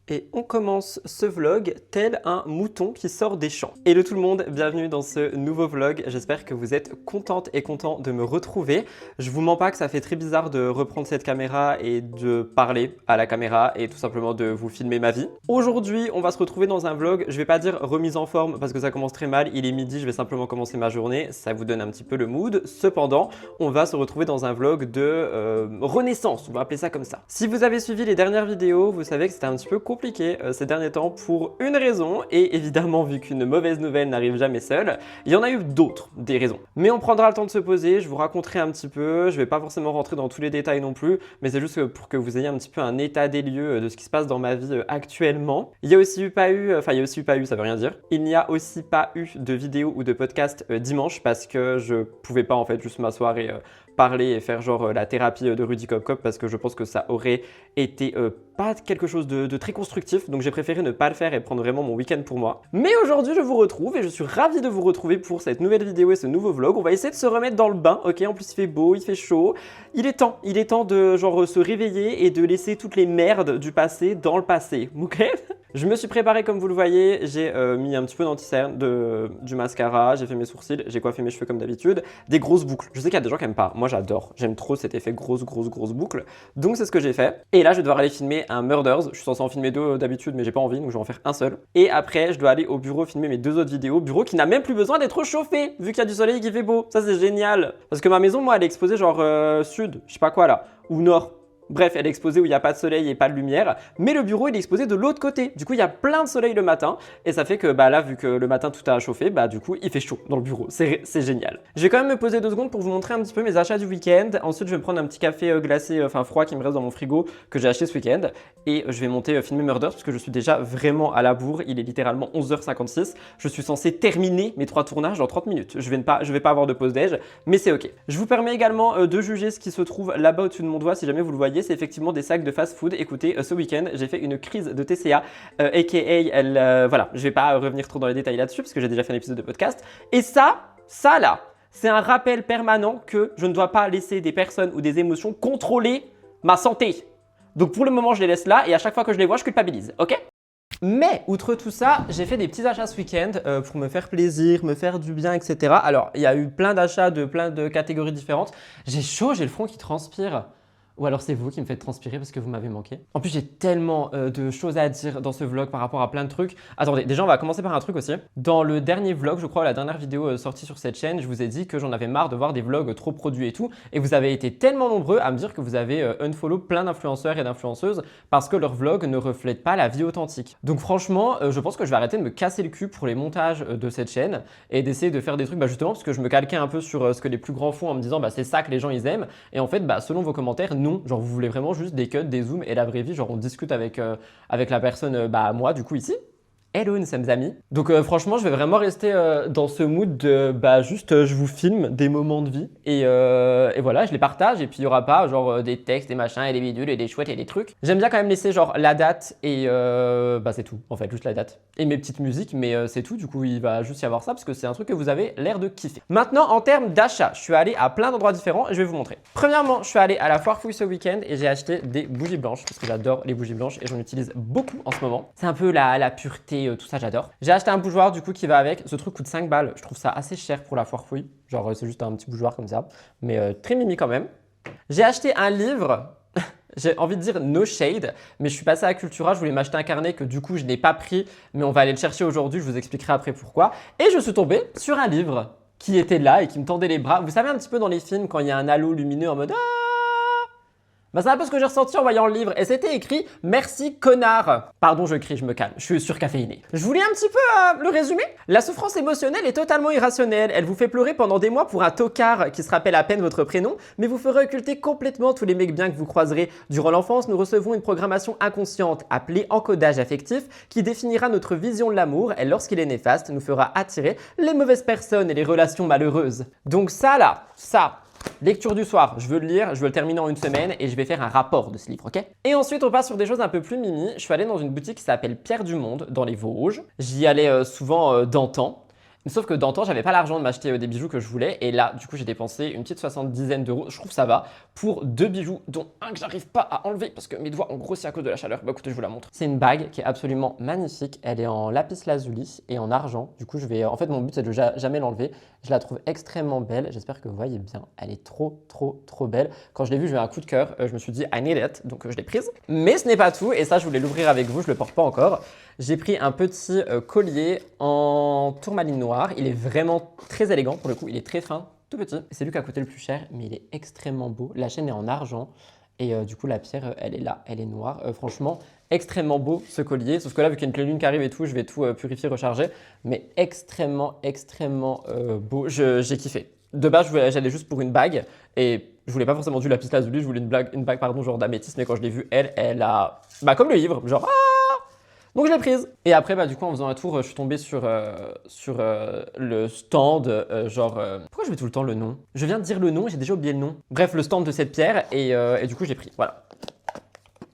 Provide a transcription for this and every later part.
Et on commence ce vlog tel un mouton qui sort des champs. Hello tout le monde, bienvenue dans ce nouveau vlog. J'espère que vous êtes contentes et contents de me retrouver. Je vous mens pas que ça fait très bizarre de reprendre cette caméra et de parler à la caméra et tout simplement de vous filmer ma vie. Aujourd'hui, on va se retrouver dans un vlog, je vais pas dire remise en forme parce que ça commence très mal, il est midi, je vais simplement commencer ma journée, ça vous donne un petit peu le mood. Cependant, on va se retrouver dans un vlog de renaissance, on va appeler ça comme ça. Si vous avez suivi les dernières vidéos, vous savez que c'était un petit peu compliqué ces derniers temps pour une raison, et évidemment vu qu'une mauvaise nouvelle n'arrive jamais seule, il y en a eu d'autres des raisons. Mais on prendra le temps de se poser, je vous raconterai un petit peu, je vais pas forcément rentrer dans tous les détails non plus, mais c'est juste pour que vous ayez un petit peu un état des lieux de ce qui se passe dans ma vie actuellement. Il y a aussi pas eu, ça veut rien dire, il n'y a aussi pas eu de vidéo ou de podcast dimanche parce que je pouvais pas en fait juste m'asseoir et parler et faire genre la thérapie de Rudy Cop Cop parce que je pense que ça aurait été pas quelque chose de très constructif, donc j'ai préféré ne pas le faire et prendre vraiment mon week-end pour moi. Mais aujourd'hui je vous retrouve et je suis ravi de vous retrouver pour cette nouvelle vidéo et ce nouveau vlog. On va essayer de se remettre dans le bain, ok? En plus il fait beau, il fait chaud, il est temps de genre se réveiller et de laisser toutes les merdes du passé dans le passé, ok? Je me suis préparé comme vous le voyez, j'ai mis un petit peu d'anti-cerne, du mascara, j'ai fait mes sourcils, j'ai coiffé mes cheveux comme d'habitude, des grosses boucles. Je sais qu'il y a des gens qui aiment pas, moi j'adore, j'aime trop cet effet grosse boucle. Donc c'est ce que j'ai fait. Et là je vais devoir aller filmer un Murders, je suis censé en filmer deux d'habitude mais j'ai pas envie donc je vais en faire un seul. Et après je dois aller au bureau filmer mes deux autres vidéos, bureau qui n'a même plus besoin d'être chauffé vu qu'il y a du soleil et qu'il fait beau. Ça c'est génial. Parce que ma maison moi elle est exposée genre sud, je sais pas quoi là, ou nord. Bref, elle est exposée où il n'y a pas de soleil et pas de lumière, mais le bureau il est exposé de l'autre côté. Du coup, il y a plein de soleil le matin et ça fait que bah là, vu que le matin tout a chauffé, bah du coup, il fait chaud dans le bureau. C'est génial. Je vais quand même me poser 2 secondes pour vous montrer un petit peu mes achats du week-end. Ensuite, je vais me prendre un petit café glacé, enfin froid qui me reste dans mon frigo que j'ai acheté ce week-end et je vais monter filmer Murders parce que je suis déjà vraiment à la bourre. Il est littéralement 11h56. Je suis censé terminer mes 3 tournages en 30 minutes. Je vais pas avoir de pause déj, mais c'est ok. Je vous permets également de juger ce qui se trouve là-bas au-dessus de mon doigt si jamais vous le voyez. C'est effectivement des sacs de fast-food. Écoutez, ce week-end, j'ai fait une crise de TCA, aka, voilà, je vais pas revenir trop dans les détails là-dessus parce que j'ai déjà fait un épisode de podcast. Et ça là, c'est un rappel permanent que je ne dois pas laisser des personnes ou des émotions contrôler ma santé. Donc pour le moment, je les laisse là et à chaque fois que je les vois, je culpabilise, ok? Mais, outre tout ça, j'ai fait des petits achats ce week-end pour me faire plaisir, me faire du bien, etc. Alors, il y a eu plein d'achats de plein de catégories différentes. J'ai chaud, j'ai le front qui transpire. Ou alors c'est vous qui me faites transpirer parce que vous m'avez manqué. En plus, j'ai tellement de choses à dire dans ce vlog par rapport à plein de trucs. Attendez, déjà on va commencer par un truc aussi. Dans le dernier vlog, je crois, la dernière vidéo sortie sur cette chaîne, je vous ai dit que j'en avais marre de voir des vlogs trop produits et tout. Et vous avez été tellement nombreux à me dire que vous avez unfollow plein d'influenceurs et d'influenceuses parce que leurs vlogs ne reflètent pas la vie authentique. Donc franchement, je pense que je vais arrêter de me casser le cul pour les montages de cette chaîne et d'essayer de faire des trucs, justement parce que je me calquais un peu sur ce que les plus grands font en me disant c'est ça que les gens ils aiment. Et en fait, selon vos commentaires, non, genre vous voulez vraiment juste des cuts, des zooms et la vraie vie, genre on discute avec la personne, moi du coup ici. Hello, nous sommes amis. Donc franchement, je vais vraiment rester dans ce mood de juste je vous filme des moments de vie et voilà, je les partage et puis il n'y aura pas genre des textes, des machins et des bidules et des chouettes et des trucs. J'aime bien quand même laisser genre la date et c'est tout en fait, juste la date et mes petites musiques, mais c'est tout. Du coup, il va juste y avoir ça parce que c'est un truc que vous avez l'air de kiffer. Maintenant, en termes d'achat, je suis allé à plein d'endroits différents et je vais vous montrer. Premièrement, je suis allé à la Foire Fouille ce week-end et j'ai acheté des bougies blanches parce que j'adore les bougies blanches et j'en utilise beaucoup en ce moment. C'est un peu la pureté, tout ça j'adore. J'ai acheté un bougeoir du coup qui va avec. Ce truc coûte 5 balles. Je trouve ça assez cher pour la Foire Fouille. Genre c'est juste un petit bougeoir comme ça. Mais très mimi quand même. J'ai acheté un livre. J'ai envie de dire no shade, mais je suis passé à Cultura, je voulais m'acheter un carnet que du coup je n'ai pas pris, mais on va aller le chercher aujourd'hui, je vous expliquerai après pourquoi. Et je suis tombé sur un livre qui était là et qui me tendait les bras. Vous savez un petit peu dans les films quand il y a un halo lumineux en mode c'est un peu ce que j'ai ressenti en voyant le livre et c'était écrit « Merci connard ». Pardon, je crie, je me calme, je suis surcaféiné. Je voulais un petit peu le résumer. La souffrance émotionnelle est totalement irrationnelle. Elle vous fait pleurer pendant des mois pour un tocard qui se rappelle à peine votre prénom, mais vous fera occulter complètement tous les mecs bien que vous croiserez. Durant l'enfance, nous recevons une programmation inconsciente appelée encodage affectif qui définira notre vision de l'amour et lorsqu'il est néfaste, nous fera attirer les mauvaises personnes et les relations malheureuses. Donc ça là, ça… Lecture du soir, je veux le lire, je veux le terminer en 1 semaine et je vais faire un rapport de ce livre, ok? Et ensuite, on passe sur des choses un peu plus mimi. Je suis allé dans une boutique qui s'appelle Pierre du Monde, dans les Vosges. J'y allais souvent d'antan. Sauf que dans le temps, j'avais pas l'argent de m'acheter des bijoux que je voulais. Et là, du coup, j'ai dépensé une petite 70aine d'euros. Je trouve que ça va pour 2 bijoux, dont un que j'arrive pas à enlever parce que mes doigts ont grossi à cause de la chaleur. Bah écoutez, je vous la montre. C'est une bague qui est absolument magnifique. Elle est en lapis lazuli et en argent. Du coup, en fait, mon but, c'est de jamais l'enlever. Je la trouve extrêmement belle. J'espère que vous voyez bien. Elle est trop, trop, trop belle. Quand je l'ai vue, j'ai eu un coup de cœur. Je me suis dit, I need it. Donc, je l'ai prise. Mais ce n'est pas tout. Et ça, je voulais l'ouvrir avec vous. Je le porte pas encore. J'ai pris un petit collier en tourmaline noire. Il est vraiment très élégant pour le coup. Il est très fin, tout petit. C'est lui qui a coûté le plus cher, mais il est extrêmement beau. La chaîne est en argent et du coup la pierre, elle est là, elle est noire. Franchement, extrêmement beau ce collier. Sauf que là, vu qu'il y a une pleine lune qui arrive et tout, je vais tout purifier, recharger. Mais extrêmement, extrêmement beau. J'ai kiffé. De base, j'allais juste pour une bague et je voulais pas forcément du lapis lazuli, je voulais une bague pardon, genre d'améthyste. Mais quand je l'ai vue, elle a, bah comme le livre, genre donc je l'ai prise. Et après, bah, du coup, en faisant un tour, je suis tombé sur le stand, Pourquoi je mets tout le temps le nom? Je viens de dire le nom et j'ai déjà oublié le nom. Bref, le stand de cette pierre et du coup, j'ai pris. Voilà.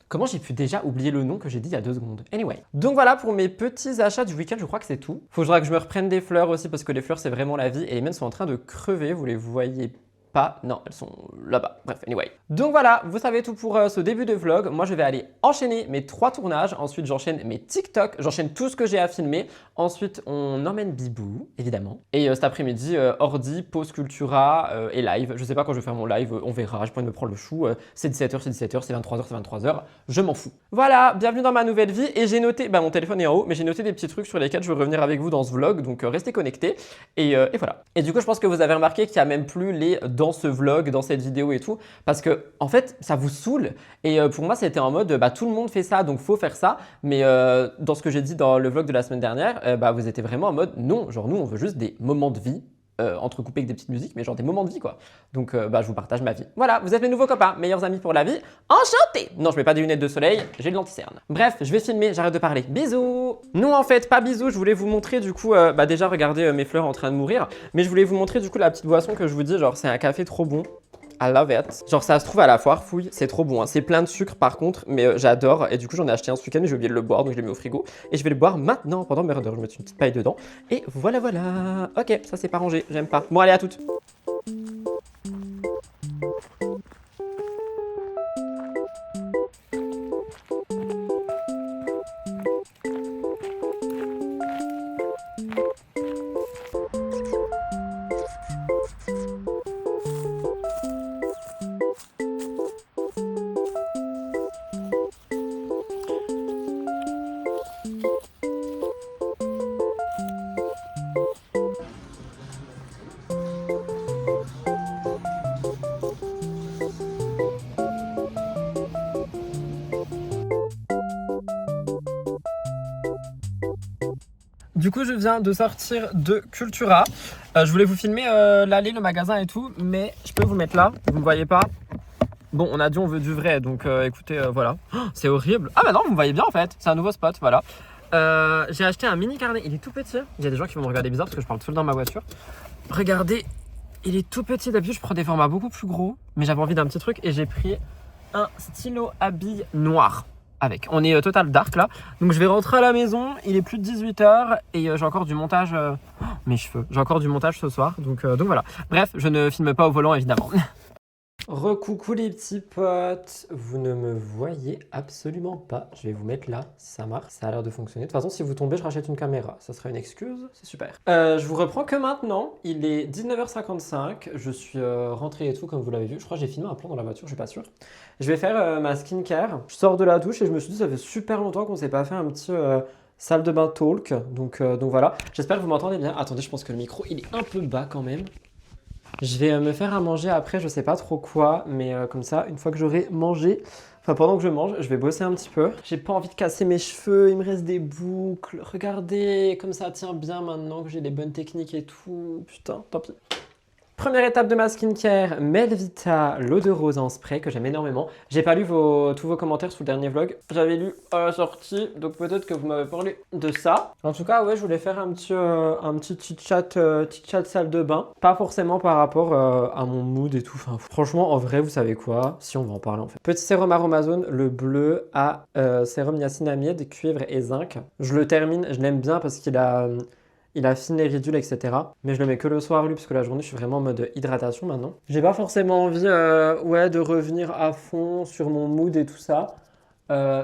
Comment j'ai pu déjà oublier le nom que j'ai dit il y a 2 secondes? Anyway. Donc voilà pour mes petits achats du week-end, je crois que c'est tout. Faudra que je me reprenne des fleurs aussi parce que les fleurs, c'est vraiment la vie. Et les miennes sont en train de crever, vous les voyez pas. Non, elles sont là-bas. Bref, anyway. Donc voilà, vous savez tout pour ce début de vlog. Moi, je vais aller enchaîner mes 3 tournages. Ensuite, j'enchaîne mes TikTok. J'enchaîne tout ce que j'ai à filmer. Ensuite, on emmène Bibou, évidemment. Et cet après-midi, ordi, pause Cultura et live. Je sais pas quand je vais faire mon live, on verra. Je pourrais me prendre le chou. C'est 17h, c'est 17h, c'est 23h, c'est 23h. Je m'en fous. Voilà, bienvenue dans ma nouvelle vie. Et j'ai noté, bah mon téléphone est en haut, mais j'ai noté des petits trucs sur lesquels je veux revenir avec vous dans ce vlog. Donc restez connectés. Et voilà. Et du coup, je pense que vous avez remarqué qu'il n'y a même plus les dans ce vlog, dans cette vidéo et tout. Parce que, en fait, ça vous saoule. Et pour moi, c'était en mode, bah tout le monde fait ça, donc faut faire ça. Mais dans ce que j'ai dit dans le vlog de la semaine dernière, bah vous étiez vraiment en mode, non, genre nous, on veut juste des moments de vie. Entrecoupés avec des petites musiques, mais genre des moments de vie quoi. Donc bah, je vous partage ma vie. Voilà, vous êtes mes nouveaux copains, meilleurs amis pour la vie. Enchanté! Non, je mets pas des lunettes de soleil, j'ai de l'anti-cerne. Bref, je vais filmer, j'arrête de parler. Bisous! Non, en fait, pas bisous, je voulais vous montrer du coup, bah déjà regardez mes fleurs en train de mourir, mais je voulais vous montrer du coup la petite boisson que je vous dis, genre c'est un café trop bon. I love it. Genre ça se trouve à la foire fouille, c'est trop bon. Hein. C'est plein de sucre par contre, mais j'adore. Et du coup j'en ai acheté un ce week-end, mais j'ai oublié de le boire, donc je l'ai mis au frigo. Et je vais le boire maintenant pendant mes heures. Je vais mettre une petite paille dedans. Et voilà, voilà. Ok, ça c'est pas rangé, j'aime pas. Bon allez, à toutes. Du coup, je viens de sortir de Cultura. Je voulais vous filmer l'allée, le magasin et tout, mais je peux vous mettre là, vous ne me voyez pas. Bon, on a dit on veut du vrai, donc écoutez, voilà. Oh, c'est horrible. Ah bah non, vous me voyez bien en fait, c'est un nouveau spot, voilà. J'ai acheté un mini carnet, il est tout petit. Il y a des gens qui vont me regarder bizarre parce que je parle tout seul dans ma voiture. Regardez, il est tout petit. D'habitude, je prends des formats beaucoup plus gros, mais j'avais envie d'un petit truc et j'ai pris un stylo à billes noir. Avec. On est total dark là. Donc je vais rentrer à la maison, il est plus de 18h et j'ai encore du montage, mes cheveux, j'ai encore du montage ce soir, donc voilà. Bref, je ne filme pas au volant évidemment. Recoucou les petits potes, vous ne me voyez absolument pas. Je vais vous mettre là, si ça marche, ça a l'air de fonctionner. De toute façon, si vous tombez, je rachète une caméra. Ça serait une excuse, c'est super. Je vous reprends que maintenant, il est 19h55. Je suis rentré et tout, comme vous l'avez vu. Je crois que j'ai filmé un plan dans la voiture, je suis pas sûr. Je vais faire ma skincare. Je sors de la douche et je me suis dit, ça fait super longtemps qu'on s'est pas fait un petit salle de bain talk. Donc voilà. J'espère que vous m'entendez bien. Attendez, je pense que le micro, il est un peu bas quand même. Je vais me faire à manger après, je sais pas trop quoi, mais comme ça, une fois que j'aurai mangé, enfin pendant que je mange, je vais bosser un petit peu. J'ai pas envie de casser mes cheveux, il me reste des boucles. Regardez comme ça tient bien maintenant que j'ai les bonnes techniques et tout. Putain, tant pis. Première étape de ma skincare, Melvita, l'eau de rose en spray que j'aime énormément. J'ai pas lu tous vos commentaires sous le dernier vlog. J'avais lu à la sortie, donc peut-être que vous m'avez parlé de ça. En tout cas, ouais, je voulais faire un petit chit-chat salle de bain. Pas forcément par rapport à mon mood et tout. Enfin, franchement, en vrai, vous savez quoi? Si on va en parler en fait. Petit sérum Aromazone, le bleu à sérum niacinamide, cuivre et zinc. Je le termine, je l'aime bien parce qu'il a il affine les ridules, etc. Mais je le mets que le soir lui, parce que la journée, je suis vraiment en mode hydratation maintenant. J'ai pas forcément envie de revenir à fond sur mon mood et tout ça.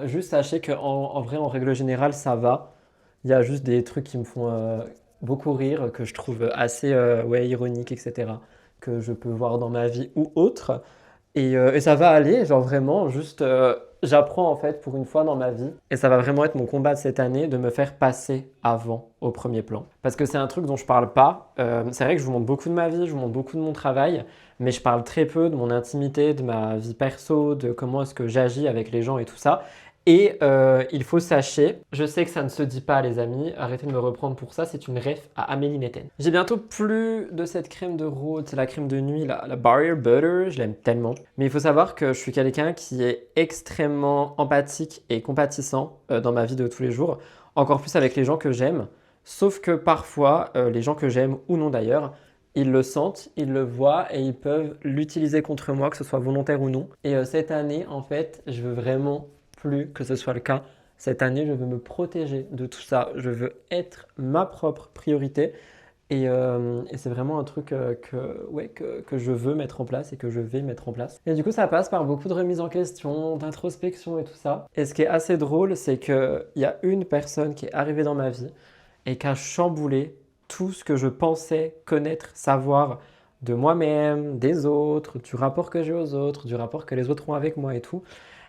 Juste sachez en vrai, en règle générale, ça va. Il y a juste des trucs qui me font beaucoup rire, que je trouve assez ironiques, etc. Que je peux voir dans ma vie ou autre. Et ça va aller, genre vraiment, juste j'apprends en fait pour une fois dans ma vie. Et ça va vraiment être mon combat de cette année de me faire passer avant au premier plan. Parce que c'est un truc dont je parle pas. C'est vrai que je vous montre beaucoup de ma vie, je vous montre beaucoup de mon travail, mais je parle très peu de mon intimité, de ma vie perso, de comment est-ce que j'agis avec les gens et tout ça. Et il faut sachez, je sais que ça ne se dit pas les amis, arrêtez de me reprendre pour ça, c'est une ref à Amélie Netten. J'ai bientôt plus de cette crème de rose, c'est la crème de nuit, la Barrier Butter, je l'aime tellement. Mais il faut savoir que je suis quelqu'un qui est extrêmement empathique et compatissant dans ma vie de tous les jours, encore plus avec les gens que j'aime. Sauf que parfois, les gens que j'aime ou non d'ailleurs, ils le sentent, ils le voient et ils peuvent l'utiliser contre moi, que ce soit volontaire ou non. Et cette année, en fait, je veux vraiment plus que ce soit le cas. Cette année, je veux me protéger de tout ça. Je veux être ma propre priorité. Et c'est vraiment un truc que je veux mettre en place et que je vais mettre en place. Et du coup, ça passe par beaucoup de remises en question, d'introspection et tout ça. Et ce qui est assez drôle, c'est qu'il y a une personne qui est arrivée dans ma vie et qui a chamboulé tout ce que je pensais connaître, savoir de moi-même, des autres, du rapport que j'ai aux autres, du rapport que les autres ont avec moi et tout.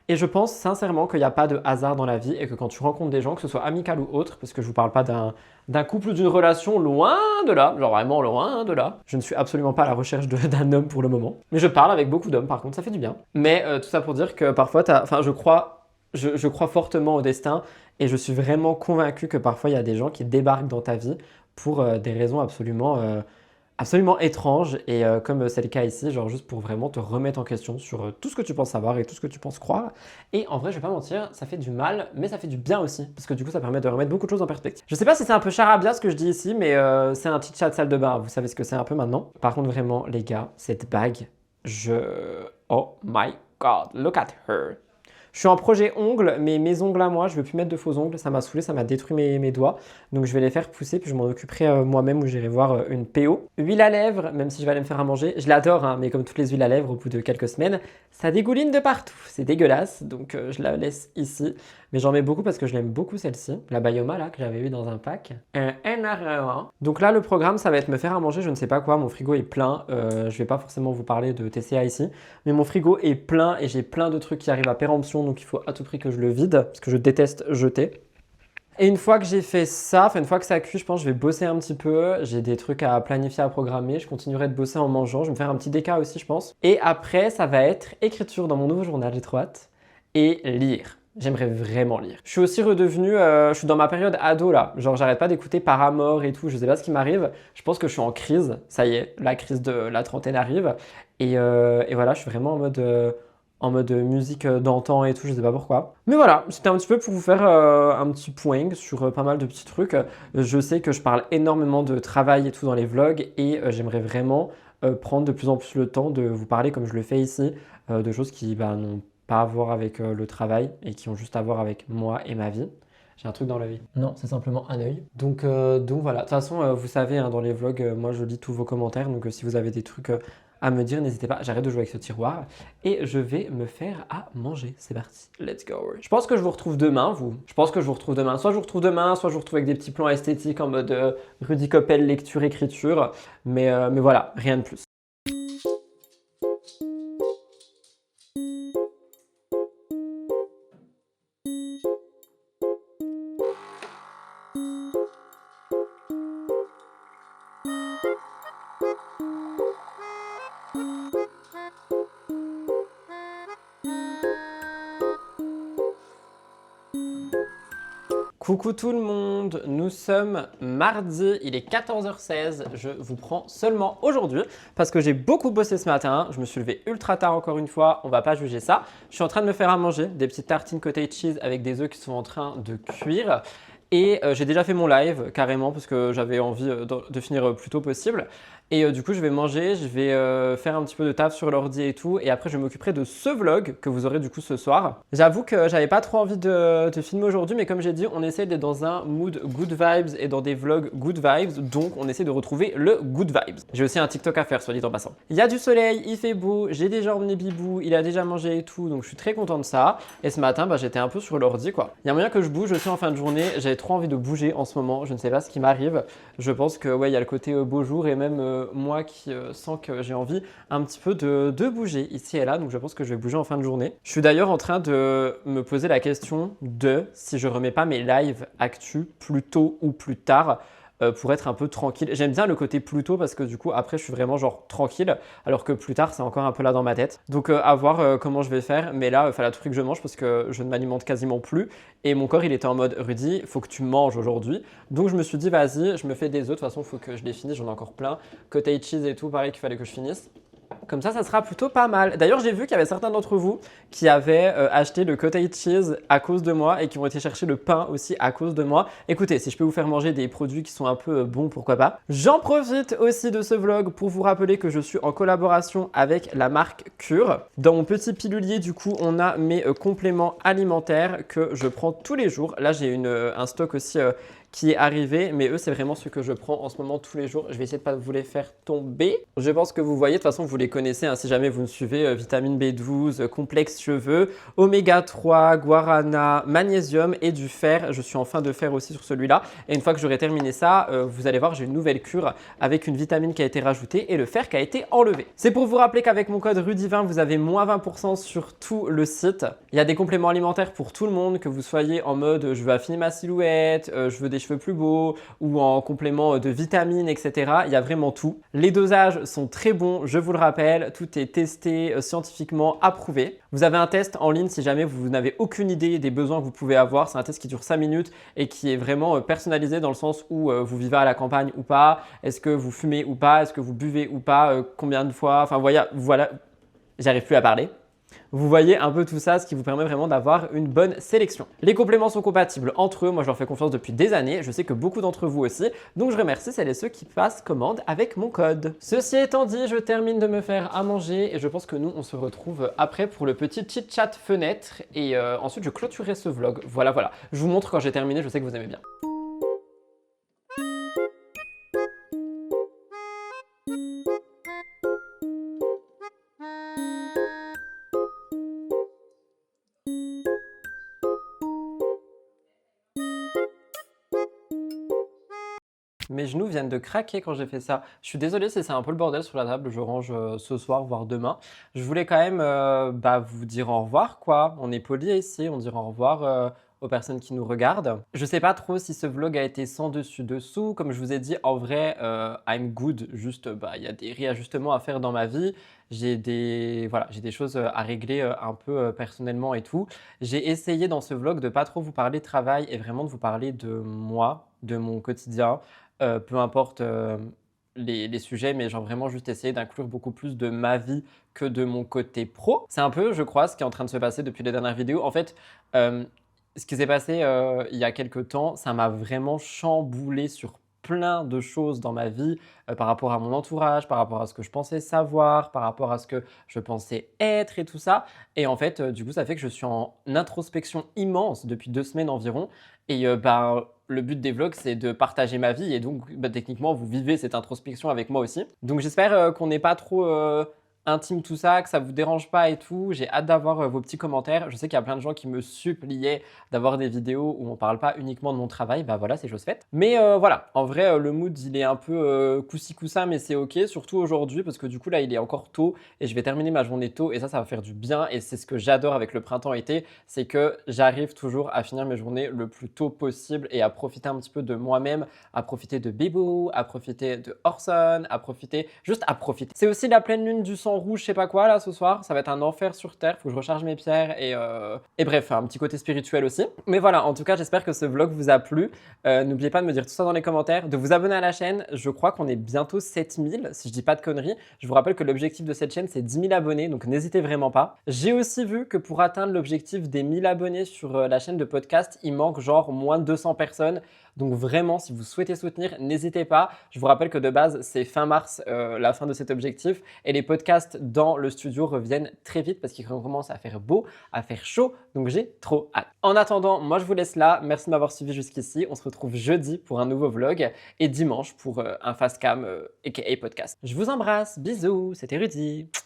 Et je pense sincèrement qu'il n'y a pas de hasard dans la vie et que quand tu rencontres des gens, que ce soit amical ou autre, parce que je ne vous parle pas d'un couple ou d'une relation loin de là, genre vraiment loin de là. Je ne suis absolument pas à la recherche d'un homme pour le moment. Mais je parle avec beaucoup d'hommes par contre, ça fait du bien. Mais tout ça pour dire que parfois, je crois fortement au destin et je suis vraiment convaincu que parfois il y a des gens qui débarquent dans ta vie pour des raisons absolument étrange et comme c'est le cas ici, genre juste pour vraiment te remettre en question sur tout ce que tu penses savoir et tout ce que tu penses croire. Et en vrai, je vais pas mentir, ça fait du mal, mais ça fait du bien aussi, parce que du coup, ça permet de remettre beaucoup de choses en perspective. Je sais pas si c'est un peu charabia ce que je dis ici, mais c'est un petit chat de salle de bain, vous savez ce que c'est un peu maintenant. Par contre, vraiment, les gars, cette bague, Oh my god, look at her. Je suis en projet ongles, mais mes ongles à moi, je ne veux plus mettre de faux ongles, ça m'a saoulé, ça m'a détruit mes doigts. Donc je vais les faire pousser, puis je m'en occuperai moi-même ou j'irai voir une PO. Huile à lèvres, même si je vais aller me faire à manger, je l'adore, hein, mais comme toutes les huiles à lèvres, au bout de quelques semaines, ça dégouline de partout. C'est dégueulasse, donc je la laisse ici. Mais j'en mets beaucoup parce que je l'aime beaucoup celle-ci, la Bioma là, que j'avais eu dans un pack. Donc là, le programme, ça va être me faire à manger, je ne sais pas quoi, mon frigo est plein. Je vais pas forcément vous parler de TCA ici, mais mon frigo est plein et j'ai plein de trucs qui arrivent à péremption, donc il faut à tout prix que je le vide, parce que je déteste jeter. Et une fois que j'ai fait ça, une fois que ça cuit, je pense que je vais bosser un petit peu. J'ai des trucs à planifier, à programmer. Je continuerai de bosser en mangeant. Je vais me faire un petit déca aussi, je pense. Et après, ça va être écriture dans mon nouveau journal, j'ai trop hâte. Et lire. J'aimerais vraiment lire. Je suis aussi redevenu, je suis dans ma période ado là. Genre, j'arrête pas d'écouter Paramore et tout. Je sais pas ce qui m'arrive. Je pense que je suis en crise. Ça y est, la crise de la trentaine arrive. Et voilà, je suis vraiment en mode musique d'antan et tout, je sais pas pourquoi. Mais voilà, c'était un petit peu pour vous faire un petit point sur pas mal de petits trucs. Je sais que je parle énormément de travail et tout dans les vlogs et j'aimerais vraiment prendre de plus en plus le temps de vous parler comme je le fais ici, de choses qui n'ont pas à voir avec le travail et qui ont juste à voir avec moi et ma vie. J'ai un truc dans l'œil. Non, c'est simplement un œil. Donc voilà, de toute façon, vous savez, hein, dans les vlogs, moi je lis tous vos commentaires, donc si vous avez des trucs à me dire, n'hésitez pas, j'arrête de jouer avec ce tiroir et je vais me faire à manger. C'est parti, let's go. Je pense que je vous retrouve demain, vous. Je pense que je vous retrouve demain. Soit je vous retrouve demain, soit je vous retrouve avec des petits plans esthétiques en mode Rudy Koppel, lecture, écriture. Mais voilà, rien de plus. Coucou tout le monde, nous sommes mardi, il est 14h16, je vous prends seulement aujourd'hui parce que j'ai beaucoup bossé ce matin, je me suis levé ultra tard encore une fois, on va pas juger ça. Je suis en train de me faire à manger, des petites tartines cottage cheese avec des œufs qui sont en train de cuire Et j'ai déjà fait mon live carrément parce que j'avais envie de finir le plus tôt possible. Et du coup, je vais manger, je vais faire un petit peu de taf sur l'ordi et tout. Et après, je m'occuperai de ce vlog que vous aurez du coup ce soir. J'avoue que j'avais pas trop envie de filmer aujourd'hui, mais comme j'ai dit, on essaie d'être dans un mood good vibes et dans des vlogs good vibes. Donc, on essaie de retrouver le good vibes. J'ai aussi un TikTok à faire, soit dit en passant. Il y a du soleil, il fait beau, j'ai déjà emmené Bibou, il a déjà mangé et tout. Donc, je suis très content de ça. Et ce matin, bah, j'étais un peu sur l'ordi quoi. Il y a moyen que je bouge aussi en fin de journée. J'avais trop envie de bouger en ce moment. Je ne sais pas ce qui m'arrive. Je pense que ouais, il y a le côté beau jour et même moi qui sens que j'ai envie un petit peu de bouger ici et là. Donc je pense que je vais bouger en fin de journée. Je suis d'ailleurs en train de me poser la question de si je remets pas mes lives actu plus tôt ou plus tard. Pour être un peu tranquille. J'aime bien le côté plus tôt parce que du coup après je suis vraiment genre tranquille alors que plus tard c'est encore un peu là dans ma tête. Donc à voir comment je vais faire, mais là il fallait tout que je mange parce que je ne m'alimente quasiment plus et mon corps il était en mode Rudy, faut que tu manges aujourd'hui. Donc je me suis dit vas-y, je me fais des œufs, de toute façon il faut que je les finisse, j'en ai encore plein. Cottage cheese et tout, pareil qu'il fallait que je finisse. Comme ça sera plutôt pas mal. D'ailleurs, j'ai vu qu'il y avait certains d'entre vous qui avaient acheté le cottage cheese à cause de moi et qui ont été chercher le pain aussi à cause de moi. Écoutez, si je peux vous faire manger des produits qui sont un peu bons, pourquoi pas. J'en profite aussi de ce vlog pour vous rappeler que je suis en collaboration avec la marque Cure. Dans mon petit pilulier, du coup, on a mes compléments alimentaires que je prends tous les jours. Là, j'ai un stock aussi qui est arrivé, mais eux, c'est vraiment ce que je prends en ce moment tous les jours. Je vais essayer de ne pas vous les faire tomber. Je pense que vous voyez, de toute façon, vous les connaissez, hein, si jamais vous me suivez, vitamine B12, complexe cheveux, oméga 3, guarana, magnésium et du fer. Je suis en fin de fer aussi sur celui-là. Et une fois que j'aurai terminé ça, vous allez voir, j'ai une nouvelle cure avec une vitamine qui a été rajoutée et le fer qui a été enlevé. C'est pour vous rappeler qu'avec mon code RUDY20, vous avez moins 20% sur tout le site. Il y a des compléments alimentaires pour tout le monde, que vous soyez en mode je veux affiner ma silhouette, je veux des cheveux plus beaux ou en complément de vitamines, etc. Il y a vraiment tout. Les dosages sont très bons, je vous le rappelle. Tout est testé, scientifiquement approuvé. Vous avez un test en ligne si jamais vous n'avez aucune idée des besoins que vous pouvez avoir. C'est un test qui dure 5 minutes et qui est vraiment personnalisé dans le sens où vous vivez à la campagne ou pas, est-ce que vous fumez ou pas, est-ce que vous buvez ou pas, combien de fois, enfin voilà, j'arrive plus à parler. Vous voyez un peu tout ça, ce qui vous permet vraiment d'avoir une bonne sélection. Les compléments sont compatibles entre eux, moi je leur fais confiance depuis des années, je sais que beaucoup d'entre vous aussi, donc je remercie celles et ceux qui passent commande avec mon code. Ceci étant dit, je termine de me faire à manger et je pense que nous on se retrouve après pour le petit chit-chat fenêtre et ensuite je clôturerai ce vlog. Voilà. Je vous montre quand j'ai terminé, je sais que vous aimez bien. Mes genoux viennent de craquer quand j'ai fait ça. Je suis désolé si c'est un peu le bordel sur la table, je range ce soir, voire demain. Je voulais quand même vous dire au revoir, quoi. On est poli ici, on dira au revoir aux personnes qui nous regardent. Je sais pas trop si ce vlog a été sans dessus-dessous. Comme je vous ai dit, en vrai, I'm good. Juste, il y a des réajustements à faire dans ma vie. J'ai des choses à régler un peu personnellement et tout. J'ai essayé dans ce vlog de pas trop vous parler de travail et vraiment de vous parler de moi, de mon quotidien. Peu importe les sujets, mais genre vraiment juste essayer d'inclure beaucoup plus de ma vie que de mon côté pro. C'est un peu, je crois, ce qui est en train de se passer depuis les dernières vidéos. En fait, ce qui s'est passé il y a quelques temps, ça m'a vraiment chamboulé sur plein de choses dans ma vie par rapport à mon entourage, par rapport à ce que je pensais savoir, par rapport à ce que je pensais être et tout ça. Et en fait, du coup, ça fait que je suis en introspection immense depuis 2 semaines environ. Et le but des vlogs, c'est de partager ma vie et donc techniquement, vous vivez cette introspection avec moi aussi. Donc j'espère qu'on n'est pas trop intime tout ça, que ça vous dérange pas et tout. J'ai hâte d'avoir vos petits commentaires. Je sais qu'il y a plein de gens qui me suppliaient d'avoir des vidéos où on parle pas uniquement de mon travail. Bah voilà, c'est chose faite. Mais voilà, en vrai, le mood, il est un peu coussi coussa, mais c'est ok. Surtout aujourd'hui, parce que du coup, là, il est encore tôt et je vais terminer ma journée tôt et ça va faire du bien. Et c'est ce que j'adore avec le printemps-été, c'est que j'arrive toujours à finir mes journées le plus tôt possible et à profiter un petit peu de moi-même, à profiter de Bibou, à profiter de Orson, à profiter. C'est aussi la pleine lune du sang sang rouge, je sais pas quoi là ce soir. Ça va être un enfer sur terre. Faut que je recharge mes pierres et bref, un petit côté spirituel aussi. Mais voilà, en tout cas, j'espère que ce vlog vous a plu. N'oubliez pas de me dire tout ça dans les commentaires, de vous abonner à la chaîne. Je crois qu'on est bientôt 7000, si je dis pas de conneries. Je vous rappelle que l'objectif de cette chaîne, c'est 10 000 abonnés, donc n'hésitez vraiment pas. J'ai aussi vu que pour atteindre l'objectif des 1000 abonnés sur la chaîne de podcast, il manque genre moins de 200 personnes. Donc vraiment, si vous souhaitez soutenir, n'hésitez pas. Je vous rappelle que de base, c'est fin mars la fin de cet objectif et les podcasts dans le studio reviennent très vite parce qu'il commence à faire beau, à faire chaud. Donc j'ai trop hâte. En attendant, moi je vous laisse là. Merci de m'avoir suivi jusqu'ici. On se retrouve jeudi pour un nouveau vlog et dimanche pour un fast cam aka podcast. Je vous embrasse. Bisous. C'était Rudy.